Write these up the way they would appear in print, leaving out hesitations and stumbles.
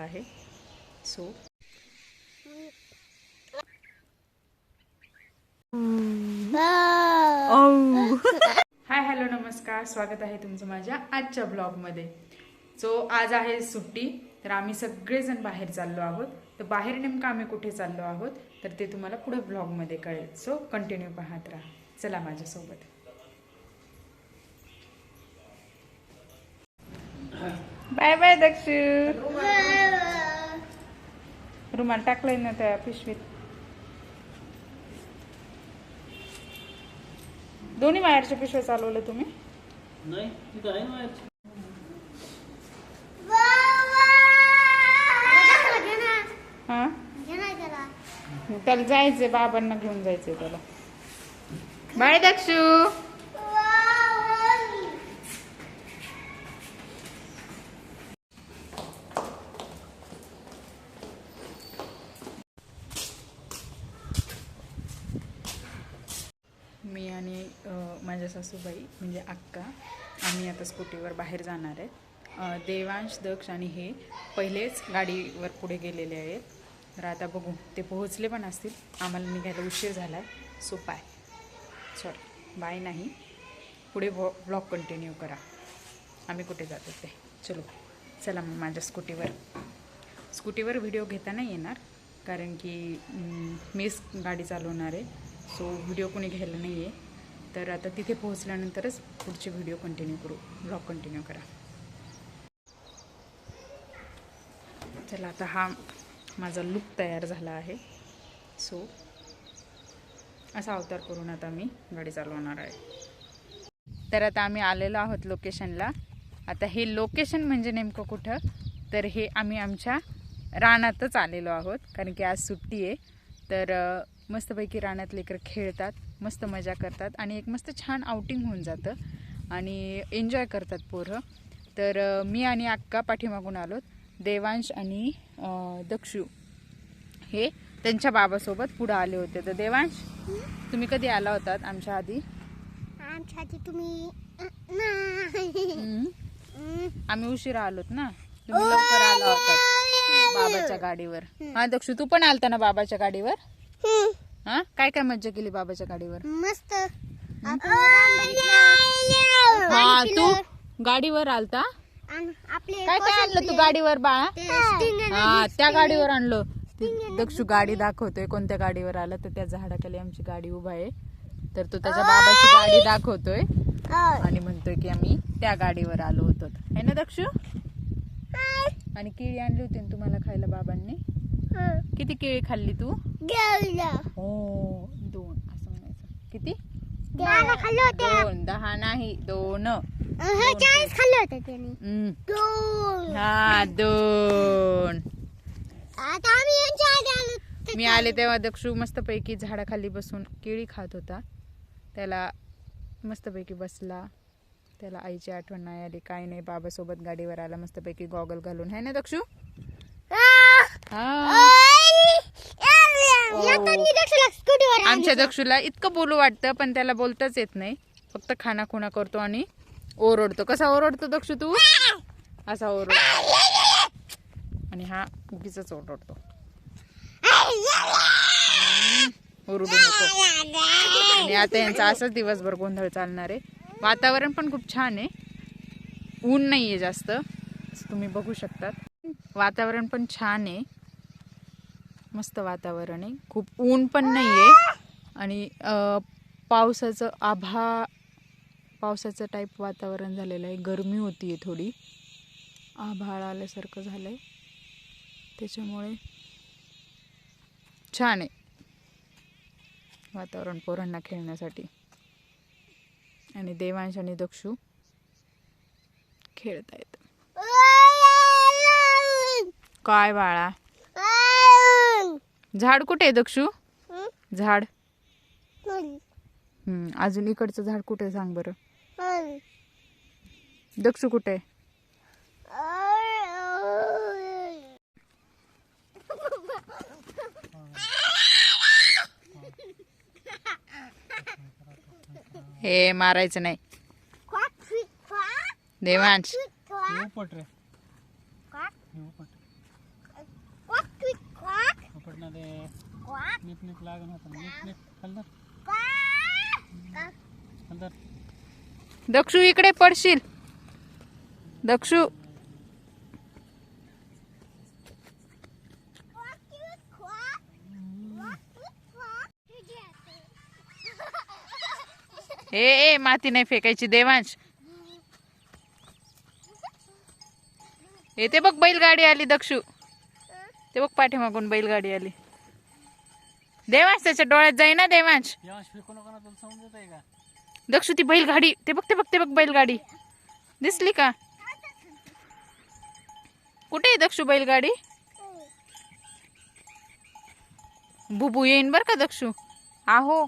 आहे. So hi hello नमस्कार, स्वागत आहे तुमचं माझ्या आजच्या ब्लॉगमध्ये. सो आज आहे सुट्टी, तर आम्ही सगळेजण बाहेर चाललो आहोत. तर बाहेर नेमकं आम्ही कुठे चाललो आहोत तर ते तुम्हाला पुढे ब्लॉगमध्ये कळेल. सो कंटिन्यू पाहत राहा, चला माझ्यासोबत. Bye bye Dakshu. रुमाल टाकलाय ना त्या पिशवीत. दोन्ही वायरच्या पिशव्या चालवलं तुम्ही? नाही, तिथं आहे वायरची. हा, त्याला जायचंय, बाबांना घेऊन जायचंय त्याला. बाय दक्षू. मी आणि माझ्या सासूबाई म्हणजे अक्का, आम्ही आता स्कूटीवर बाहेर जाणार आहे. देवांश, दक्ष आणि हे पहिलेच गाडीवर पुढे गेलेले आहेत. तर आता बघू, ते पोहोचले पण असतील. आम्हाला निघायला उशीर झाला आहे. सो बाय नाही, पुढे ब्लॉग कंटिन्यू करा. आम्ही कुठे जातो ते. चला मग माझ्या स्कूटीवर व्हिडिओ घेता नाही येणार, कारण की मीच गाडी चालवणार आहे. सो व्हिडिओ कोणी घ्यायला नाही आहे. तर आता तिथे पोहोचल्यानंतरच पुढचे व्हिडिओ कंटिन्यू करू, ब्लॉग कंटिन्यू करा. चला, आता हा माझा लुक तयार झाला आहे. सो असा अवतार करून आता मी गाडी चालवणार आहे. तर आता आम्ही आलेलो आहोत लोकेशनला. आता हे लोकेशन म्हणजे नेमकं कुठं, तर हे आम्ही आमच्या रानातच आलेलो आहोत, कारण की आज सुट्टी आहे. तर मस्तपैकी रानात लेकरं खेळतात, मस्त मजा करतात आणि एक मस्त छान आउटिंग होऊन जातं आणि एन्जॉय करतात पोरं. तर मी आणि अक्का पाठीमागून आलोत. देवांश आणि दक्षू हे त्यांच्या बाबासोबत पुढं आले होते. तर देवांश, तुम्ही कधी आला होतात आमच्या आधी? तुम्ही आम्ही उशिरा आलोत ना, तुम्ही लवकर आला होतात बाबाच्या गाडीवर. हा दक्षू, तू पण आलता ना बाबाच्या गाडीवर? हा, काय काय मज्जा केली बाबाच्या गाडीवर? मस्त. हा, तू गाडीवर आलता? काय काय आणलं तू गाडीवर बाळा? हा, त्या गाडीवर आणलं. दक्षू गाडी दाखवतोय कोणत्या गाडीवर आला, तर त्या झाडाखाली आमची गाडी उभा आहे. तर तो त्याच्या बाबाची गाडी दाखवतोय आणि म्हणतोय की आम्ही त्या गाडीवर आलो होतो, है ना दक्षू? आणि केळी आणली होती ना तुम्हाला खायला बाबांनी. किती केळी खाल्ली तू? हो, 2 असं म्हणायचं. किती? 2, 10 नाही, 2. 40 खाल्ले होते त्यांनी. 2. हा, 2. आता आम्ही यांच्या आधी आलो. मी आले तेव्हा दक्षू मस्तपैकी झाडाखाली बसून केळी खात होता. त्याला मस्तपैकी बसला, त्याला आईची आठवण नाही आली, काही नाही. बाबासोबत गाडीवर आला मस्तपैकी गॉगल घालून, है ना दक्षू? आमच्या दक्षूला इतकं बोलू वाटतं, पण त्याला बोलताच येत नाही. फक्त खाना खुणा करतो आणि ओरडतो. कसा ओरडतो दक्षू तू? असा ओरडतो. आणि हा उगीच ओरडतो. ओरडू नको. आणि आता यांचा असंच दिवसभर गोंधळ चालणार आहे. वातावरण पण खूप छान आहे, ऊन नाही आहे जास्त, तुम्ही बघू शकतात. वातावरण पण छान आहे, मस्त वातावरण आहे. खूप ऊन पण नाही आहे आणि पावसाचं टाईप वातावरण झालेलं आहे. गरमी होती आहे थोडी, आभाळ आल्यासारखं झालं आहे, त्याच्यामुळे छान आहे वातावरण पोरांना खेळण्यासाठी. आणि देवांश आणि दक्षू खेळत आहेत. काय बाळा? झाड कुठे आहे दक्षू? झाड अजून इकडचं झाड कुठे सांग बरं. दक्षू कुठे? हे मारायचं नाही देवांश. पडणार आहे. नीट लागून होतं नीट हलदर हलदर. दक्षू इकडे पडशील. दक्षू ए माती नाही फेकायची देवांश. ते बघ बैलगाडी आली दक्षू. ते बघ पाठीमागून बैलगाडी आली. देवांश त्याच्या डोळ्यात जाई ना देवांश. याश फेकू नका ना, तुला समजत आहे का? दक्षू ती बैलगाडी ते बघ बैलगाडी दिसली का? कुठे आहे दक्षू बैलगाडी? बुबू येईन बर का दक्षू. आहो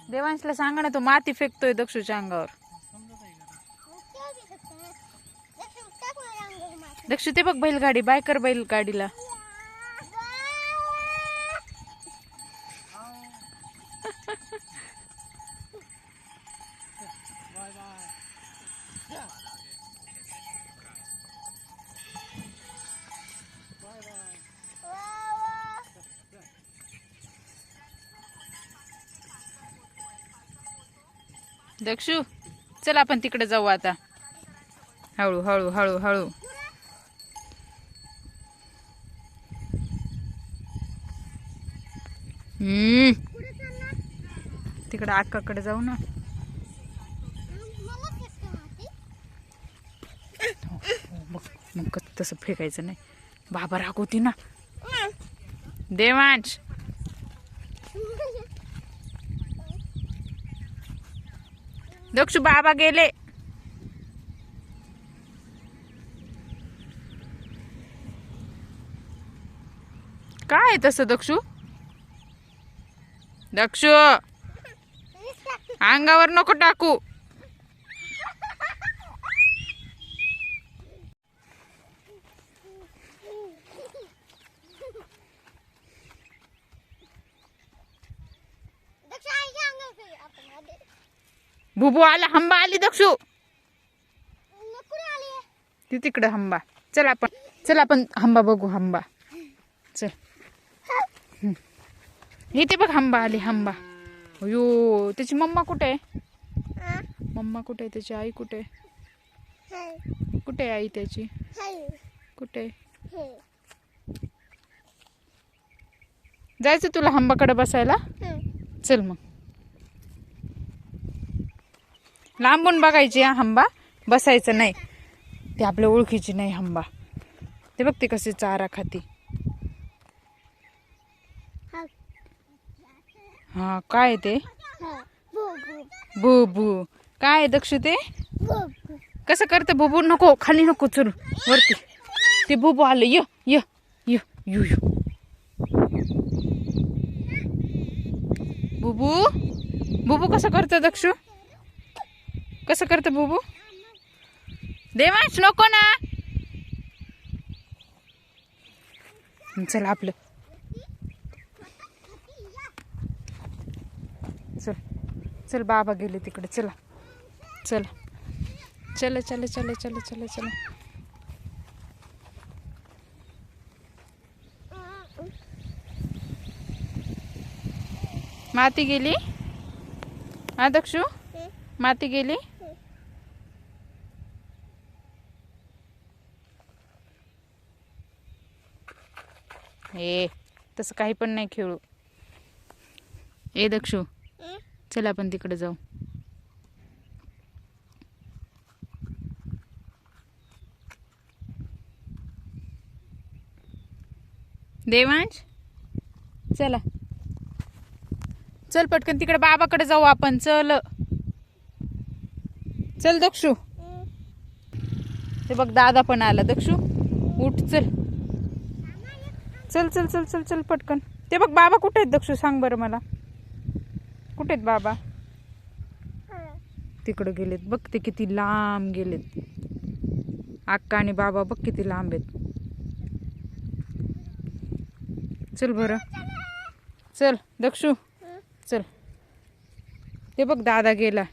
देवांशला सांगा ना, तो माती फेकतोय दक्षूच्या अंगावर. समजत आहे का? दक्षू ते बघ बैलगाडी बाय कर बैलगाडीला. Bye bye. Bye bye. Dakshu चल आपण तिकडे जाऊ आता. हळू हळू हळू हळू. तिकडे अक्काकडे जाऊ ना. मग तसं फेकायचं नाही. बाबा रागवती ना. देवांश दक्षू बाबा गेले. काय तसं दक्षू? दक्षू अंगावर नको टाकू. बुबू आला. हंबा आली दक्षू. ती तिकडे हंबा. चल आपण हंबा बघू. हंबा चल. इथे बघ हंबा आली. हंबा. अयो त्याची मम्मा कुठे आहे? मम्मा कुठे आहे? त्याची आई कुठे आहे? कुठे आहे आई त्याची? कुठे? जायचं तुला हंबाकडे बसायला? चल मग. लांबून बघायची हा हंबा, बसायचं नाही. ते आपल्या ओळखीची नाही हंबा. ते बघ ते कसे चारा खाती. हा काय ते? बुबू. काय दक्षू ते? कसं करते बुबू? नको खाली नको चल वरती. ते बुबू आलं. य य य यू यू. बुबू बुबू कसं करतं दक्षू? कसं करतं बुबू? देवांश नको ना. चल आपलं. चल चल बाबा गेले तिकडे. चला चला चला चला चला चला चला चला. माती गेली. हा दक्षू माती गेली. ए तसं काही पण नाही खेळू. ए दक्षू चल आपण तिकडे जाऊ. देवांश चला चल पटकन तिकडे बाबाकडे जाऊ आपण. चल चल दक्षू. ते बघ दादा पण आला. दक्षू उठ चल चल चल चल चल चल पटकन. ते बघ बाबा कुठे आहेत दक्षू? सांग बरं मला. कुठे आहेत बाबा? तिकडे गेलेत बघ. ते किती लांब गेलेत. अक्का आणि बाबा बघ किती लांब आहेत. चल बरं चल दक्षू चल. ते बघ दादा गेला.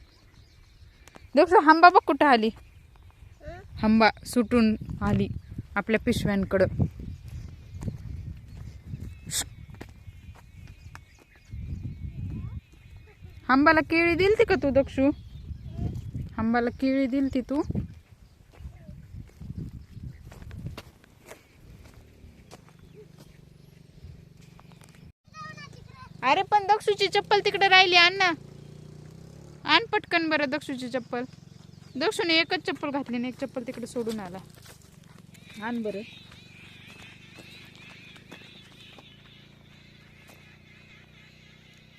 दक्षू हंबा बघ कुठं आली. हंबा सुटून आली आपल्या पिशव्यांकडं. आंबाला केळी दिलती का तू दक्षू? आंबाला केळी दिलती तू? अरे पण दक्षूची चप्पल तिकडे राहिली, आण ना, आण पटकन बरं दक्षूची चप्पल. दक्षूने एकच चप्पल घातली आणि एक चप्पल तिकडे सोडून आला. आण बरं.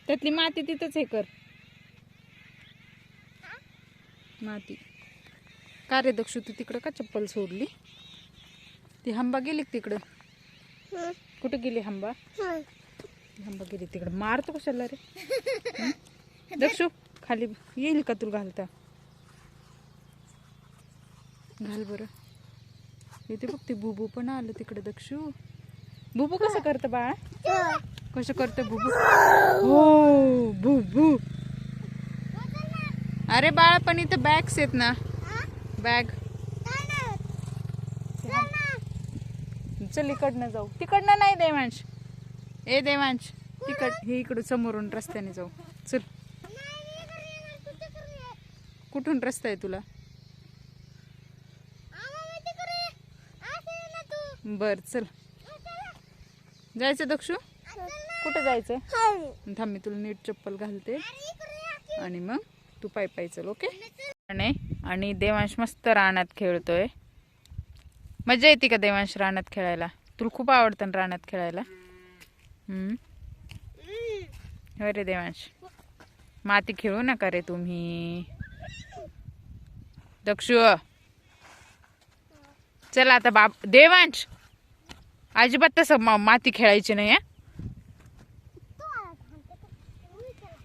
त्यातली माती तिथंच हे कर. माती का रे दक्षू, तू तिकडं का चप्पल सोडली? ती हंबा गेली तिकडं. कुठं गेली हंबा? हंबा गेली तिकडं. मारतो कशाला रे? दक्षू खाली येईल का तुला घालता? घाल बरं. इथे बघ ते बुबू पण आलं तिकडे. दक्षू बुबू कसं करतं बाळा? कसं करतं बुबू? हो बुबू. अरे बाळा पण इथं बॅग्स आहेत ना, बॅग. चल इकडनं जाऊ. तिकडनं नाही देवांश. ए देवांश, हे इकडं समोरून रस्त्याने जाऊ. चल. कुठून रस्ता आहे तुला? बर चल. जायचं दक्षू? कुठं जायचं? थांब मी तुला नीट चप्पल घालते आणि मग तू पाय पाय चल. ओके. आणि देवांश मस्त रानात खेळतोय. मजा येते का देवांश रानात खेळायला? तुला खूप आवडतं ना रानात खेळायला? अरे देवांश, माती खेळू नका रे तुम्ही. दक्षू चला आता. देवांश अजिबात तसं माती खेळायची नाही.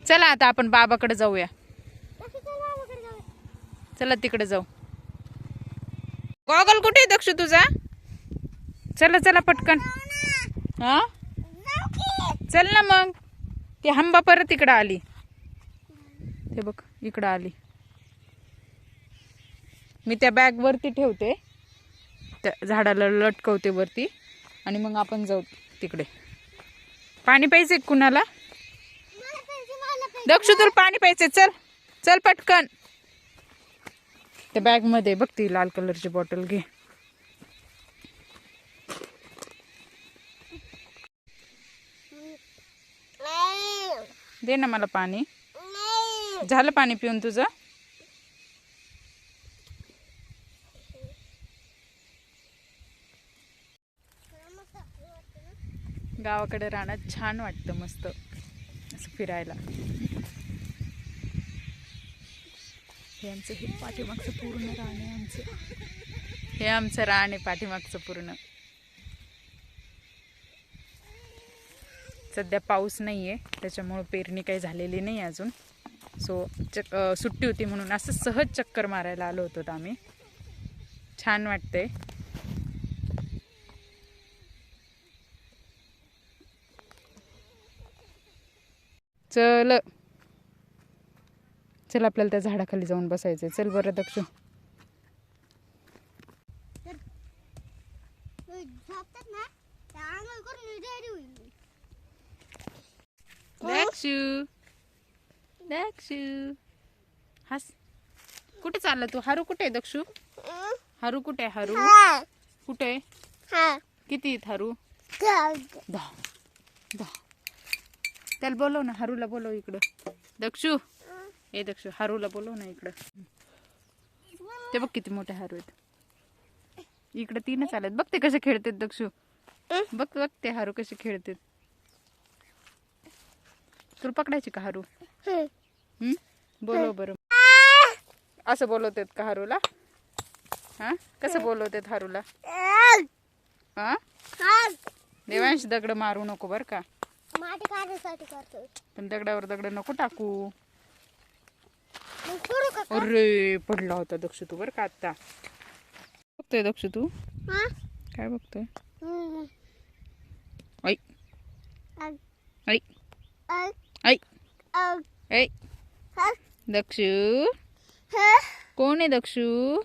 चला आता आपण बाबाकडे जाऊया. चला तिकडे जाऊ. गॉगल कुठे आहे दक्षू तुझा? चला चला पटकन. हा चल ना मग. ती हंबा परत इकडं आली. ते बघ इकडं आली. मी त्या बॅग वरती ठेवते, त्या झाडाला लटकवते वरती आणि मग आपण जाऊ तिकडे. पाणी प्यायचे कुणाला? दक्षू तुला पाणी प्यायचे. चल चल पटकन. त्या बॅग मध्ये बघ ती लाल कलरची बॉटल घे. दे ना मला पाणी. झालं पाणी पिऊन तुझं? गावाकडे रानात छान वाटतं मस्त असं फिरायला. हे आमचं हे पाठीमागचं पूर्ण रान आहे आमचं. हे आमचं रान आहे पाठीमागचं पूर्ण. सध्या पाऊस नाहीये त्याच्यामुळे पेरणी काही झालेली नाही अजून. सो सुट्टी होती म्हणून असं सहज चक्कर मारायला आलो होतो आम्ही. छान वाटतंय. चल चल आपल्याला त्या झाडाखाली जाऊन बसायचंय. चल बरं दक्षू. दक्षू दक्षू हस. कुठे चालला तू? हरू कुठे आहे दक्षू? हरू कुठे आहे? हरू कुठे? किती आहेत हरू? 10. त्याला बोलव ना, हरूला बोलव इकडं. दक्षू ए दक्षू, हारूला बोलव ना इकडं. ते बघ किती मोठे हारू आहेत. इकडे 3च आलेत. बघ ते कसे खेळतात दक्षू. बघ बघ ते हारू कसे खेळतात. तुला पकडायची का हारू? बोलव बरं. असं बोलवतात का हारूला? हा कसं बोलवतात हारूला? हा देवांश दगड मारू नको बर का. पण दगडावर दगड नको टाकू. अरे पडला होता दक्षू तू बर का. आता बघतोय दक्षू तू? काय बघतोय? ऐ ऐ ऐ ऐ दक्षू कोण आहे दक्षू?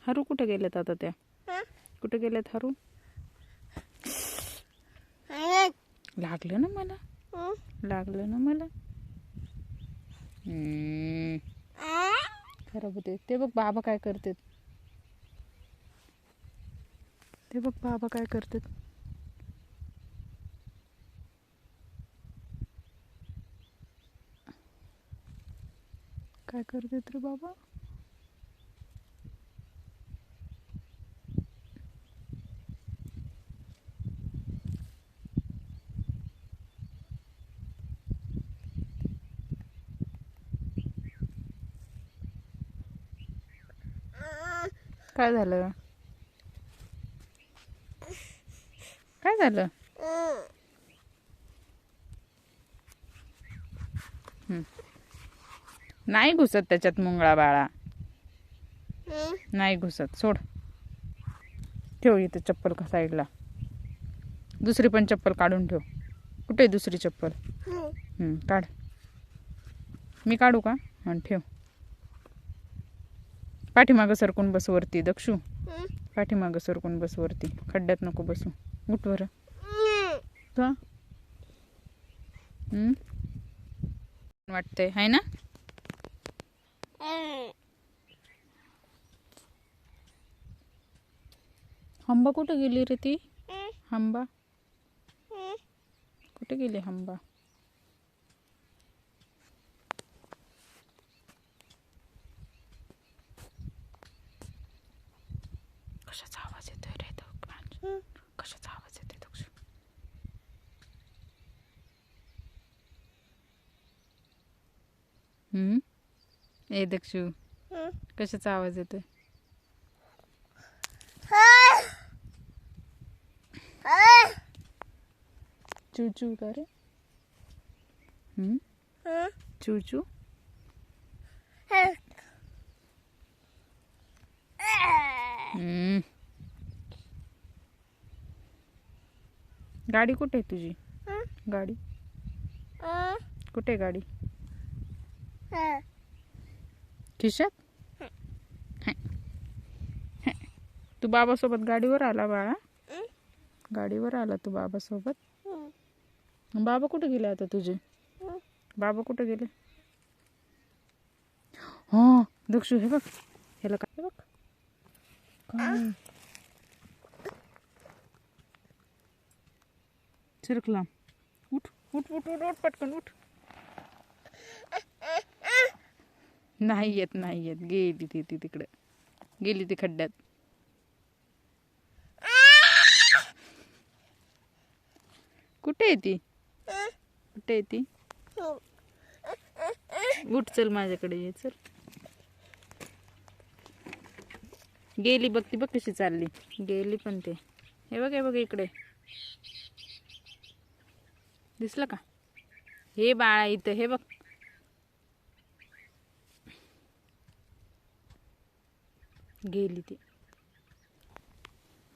हरू कुठे गेलेत आता? त्या कुठे गेलेत हरू? लागलं ना मला. लागलं ना मला. खराब होते. ते बघ बाबा काय करतात. ते बघ बाबा काय करतात. काय करतात रे बाबा. काय झालं. काय झालं. नाही घुसत त्याच्यात मुंगळा बाळा. नाही घुसत. सोड. ठेव इथे चप्पल का साईडला. दुसरी पण चप्पल काढून ठेव. कुठे दुसरी चप्पल. काढ. मी काढू का. आणि ठेव. पाठीमागं सरकून बस वरती दक्षू. पाठीमागं सरकून बस वरती. खड्ड्यात नको बसू. उठ बरं. का वाटतंय हाय ना. हंबा कुठे गेली रे ती. हंबा कुठे गेली. हंबा कशाचा आवाज येतोय रे. कशाचा आवाज येतोय दक्षू. ए दक्षू कशाचा आवाज येतोय. चूचू का रे. चूचू. गाडी कुठे आहे तुझी. गाडी कुठे. गाडी खिशात. तू बाबासोबत गाडीवर आला बाळा. गाडीवर आला तू बाबासोबत. बाबा कुठे गेले आता तुझे. बाबा कुठे गेले. हो दक्षू हे बघ. ह्याला काय बघ. चिरकला. उठ उठ उठ उठ उठ पटकन उठ. नाही येत नाही येत. गेली ती तिकडे. गेली ती खड्ड्यात. कुठे आहे ती. कुठे आहे ती. उठ चल माझ्याकडे ये चल. गेली बघ ती. बघ कशी चालली. गेली पण ते. हे बघ हे बघ इकडे. दिसलं का. हे बाळा इथं हे बघ. गेली ती.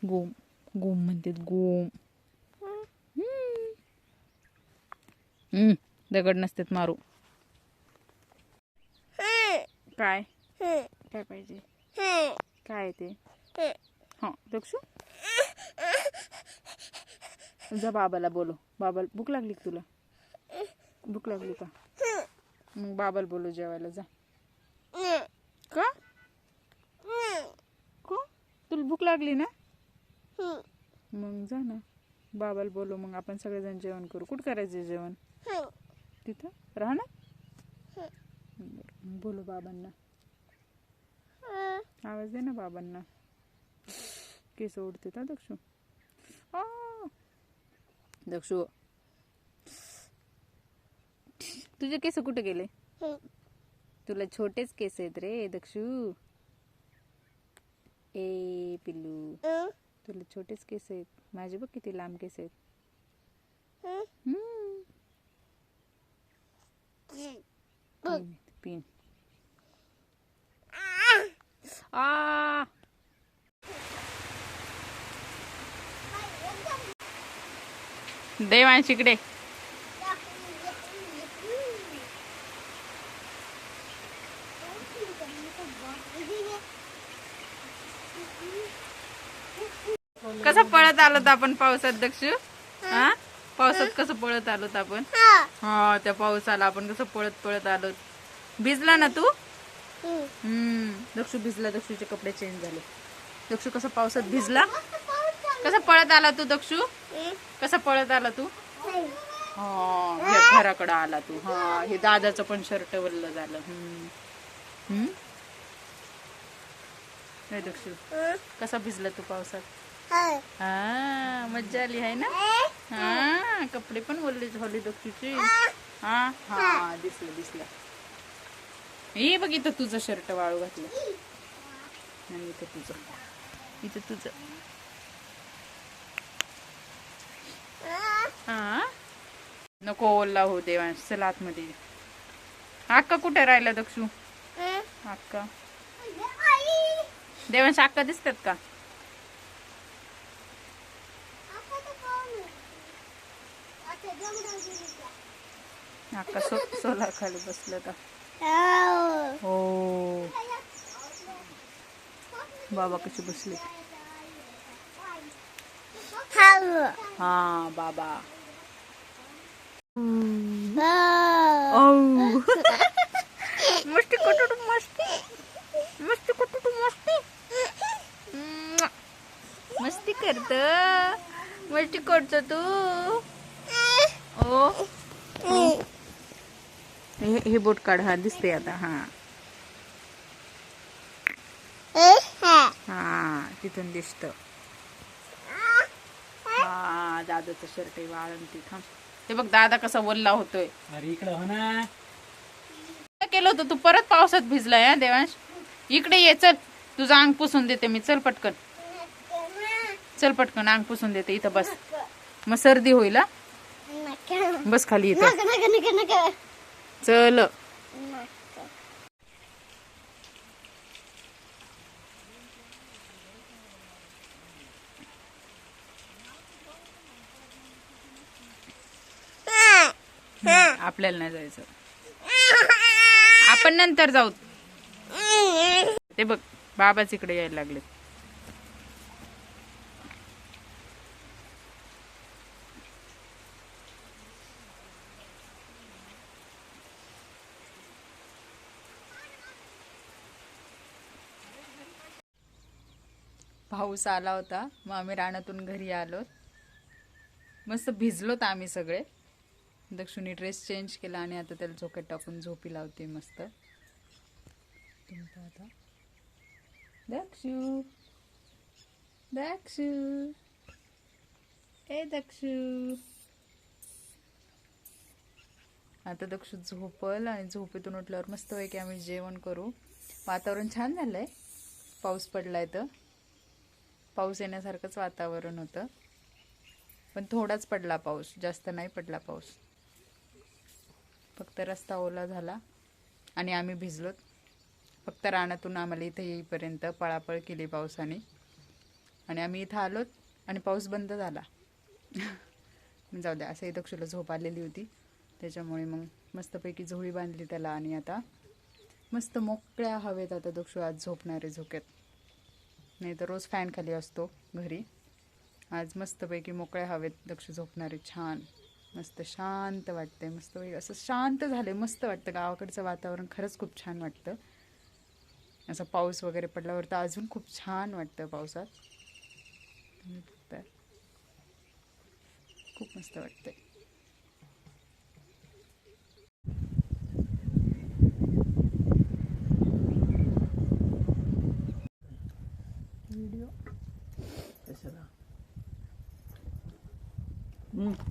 गोम गोम म्हणतात गोम. दगड नसतात मारू. काय काय पाहिजे. काय ते. हा दक्षू जा बाबाला बोलो. बाबाला भूक लागली का तुला. भूक लागली का. मग बाबाला बोलो जेवायला जा. का तुला भूक लागली ना. मग जा ना. बाबाला बोलो. मग आपण सगळेजण जेवण करू. कुठं करायचं जेवण. तिथं राहणार. बोलो बाबांना. आवाज दे ना बाबांना. केस ओढते ना दक्षू. दक्षू तुझे केस कुठे गेले. तुला छोटेच केस आहेत रे दक्षू. ए पिल्लू तुला छोटेच केस आहेत. माझे बघ किती लांब केस आहेत. पिन देवांश इकडे. कसा पळत आलो आपण पावसात दक्षू. हा पावसात कसं पळत आलोत आपण. हा त्या पावसाला आपण कसं पळत पळत आलोत. भिजला ना तू. दक्षू भिजला. दक्षूचे कपडे चेंज झाले. दक्षू कसं पावसात भिजला. कसा पळत आला तू दक्षू. कसा पळत आला तू. हा घराकडे आला तू. हा हे दादाचं पण शर्ट वल्ल झालं. दक्षू कसा भिजला तू पावसात. हा मज्जा आली आहे ना. हा कपडे पण ओले झाले दक्षूचे. हा हा दिसलं. हे बघ इथं तुझं शर्ट वाळू घातलं आणि इथं तुझं. हा नको ओला हो देवांश. चला आतमध्ये. अक्का कुठे राहिला दक्षू. अक्का देवांश अक्का दिसतात का. अक्का सोलार खाली बसलं का. हो बाबा कशी बसले. हा बाबा. मस्ती कुठू मस्ती करतो तू. ओ हे बोट काढ. हा दिसते आता. हा तिथून दिसत. हा दादाचं शर्ट वाळण तिथं. ते बघ दादा कसा वल्ला होतोय. अरे इकडे हो ना. काय केलं होतं तू. परत पावसात भिजलाय देवांश. इकडे ये चल. तुझं अंग पुसून देते मी. चल पटकन अंग पुसून देते. इथं बस. मग सर्दी होईल. बस खाली इथं. चल आपल्याला नाही जायचं. आपण नंतर जाऊ. ते बघ बाबाच इकडे यायला लागले. पाऊस आला होता. मग आम्ही रानातून घरी आलो. मस्त भिजलोत आम्ही सगळे. दक्षुनी ड्रेस चेंज केला आणि आता त्याला झोक्यात टाकून झोपी लावते मस्त. आता दक्षू ए दक्षू. आता दक्षू झोपल आणि झोपेतून उठल्यावर मस्त पैकी आम्ही जेवण करू. वातावरण छान झालंय. पाऊस पडलाय तर पाऊस येण्यासारखंच वातावरण होतं. पण थोडाच पडला पाऊस. जास्त नाही पडला पाऊस. फक्त रस्ता ओला झाला आणि आम्ही भिजलोत. फक्त रानातून आम्हाला इथे येईपर्यंत पळापळ केली पावसाने. आणि आम्ही इथं आलोत आणि पाऊस बंद झाला. जाऊ द्या. असंही दक्षूला झोप आलेली होती. त्याच्यामुळे मग मस्तपैकी झोळी बांधली त्याला. आणि आता मस्त मोकळ्या हवेत आता दक्षू आज झोपणारे झोक्यात. नाही तर रोज फॅन खाली असतो घरी. आज मस्तपैकी मोकळ्या हवेत दक्षू झोपणारे. छान मस्त शांत वाटतंय. मस्तपैकी असं शांत झालंय. मस्त वाटतं. गावाकडचं वातावरण खरंच खूप छान वाटतं. असं पाऊस वगैरे पडल्यावर तर अजून खूप छान वाटतं पावसात. खूप मस्त वाटतंय. व्हिडिओ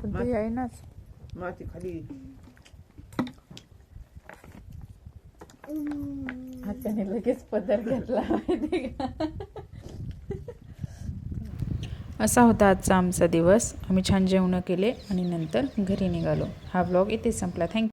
पण ते आहे नाच. माती खाली. हाताने लगेच पदर घेतला माहिती का. असा होता आजचा आमचा दिवस. आम्ही छान जेवण केले आणि नंतर घरी निघालो. हा व्लॉग इथे संपला. थँक्यू.